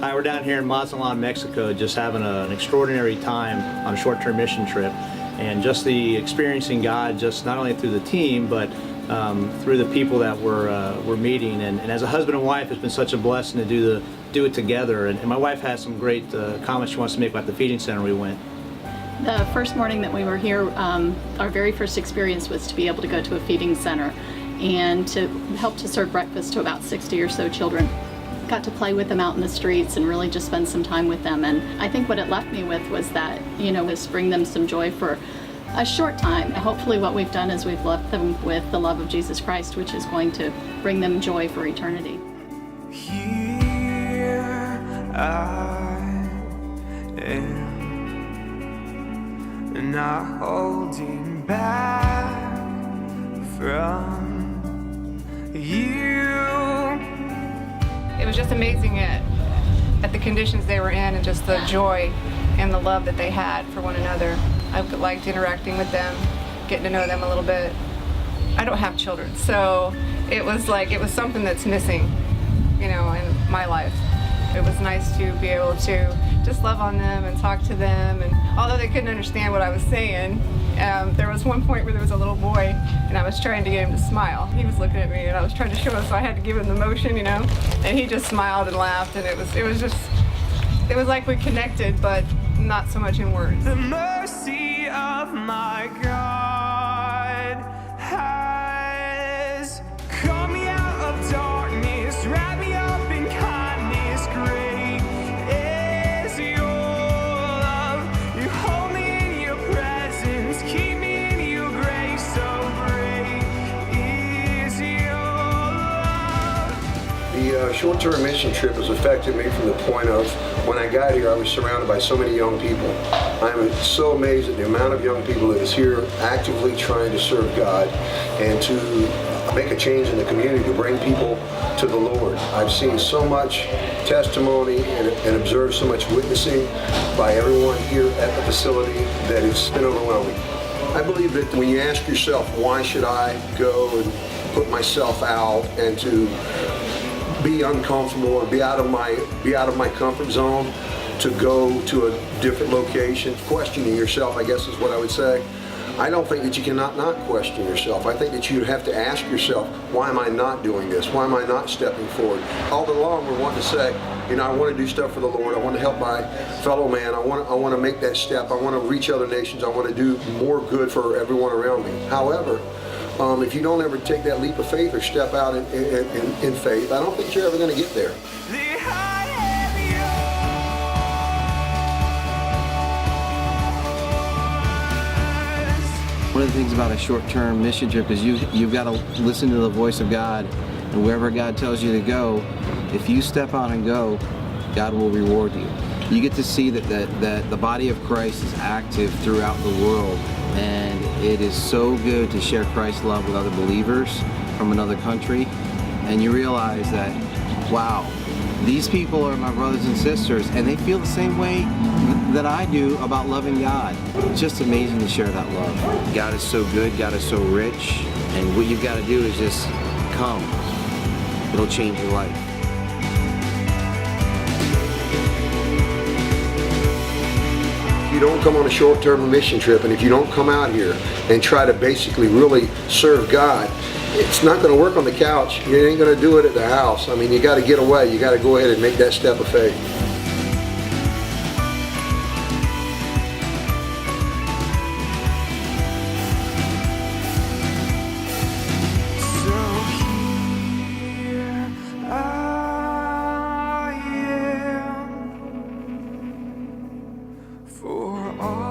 Hi, we're down here in Mazatlan, Mexico, just having an extraordinary time on a short-term mission trip, and just the experiencing God, just not only through the team, but through the people that we're meeting. And as a husband and wife, it's been such a blessing to do it together. And my wife has some great comments she wants to make about the feeding center we went. The first morning that we were here, our very first experience was to be able to go to a feeding center and to help to serve breakfast to about 60 or so children. Got to play with them out in the streets and really just spend some time with them. And I think what it left me with was that, was bring them some joy for a short time. Hopefully what we've done is we've left them with the love of Jesus Christ, which is going to bring them joy for eternity. Here I am, not holding back from you. It was just amazing at the conditions they were in, and just the joy and the love that they had for one another. I liked interacting with them, getting to know them a little bit. I don't have children, so it was something that's missing, in my life. It was nice to be able to just love on them and talk to them, and although they couldn't understand what I was saying, there was one point where there was a little boy, and I was trying to get him to smile. He was looking at me, and I was trying to show him, so I had to give him the motion, and he just smiled and laughed, and it was like we connected, but not so much in words. The mercy of my God has called me out of darkness, wrapped me up in kindness. Great is your love. You hold me in your presence, keep me in your grace. So great is your love. The short-term mission trip has affected me from the point of when I got here, I was surrounded by so many young people. I'm so amazed at the amount of young people that is here actively trying to serve God and to make a change in the community, to bring people to the Lord. I've seen so much testimony and observed so much witnessing by everyone here at the facility that it's been overwhelming. I believe that when you ask yourself, why should I go and put myself out and to be uncomfortable or be out of my comfort zone to go to a different location, questioning yourself, I guess is what I would say. I don't think that you cannot not question yourself. I think that you have to ask yourself, why am I not doing this? Why am I not stepping forward? All day long we're wanting to say, I want to do stuff for the Lord. I want to help my fellow man. I want to make that step. I want to reach other nations. I want to do more good for everyone around me. However, if you don't ever take that leap of faith or step out in faith, I don't think you're ever going to get there. One of the things about a short-term mission trip is you've got to listen to the voice of God, and wherever God tells you to go, if you step out and go, God will reward you. You get to see that the body of Christ is active throughout the world, and it is so good to share Christ's love with other believers from another country, and you realize that, wow, these people are my brothers and sisters, and they feel the same way that I do about loving God. It's just amazing to share that love. God is so good, God is so rich, and what you've got to do is just come. It'll change your life. If you don't come on a short-term mission trip, and if you don't come out here and try to basically really serve God, it's not going to work on the couch. You ain't going to do it at the house. I mean, you got to get away. You got to go ahead and make that step of faith. For all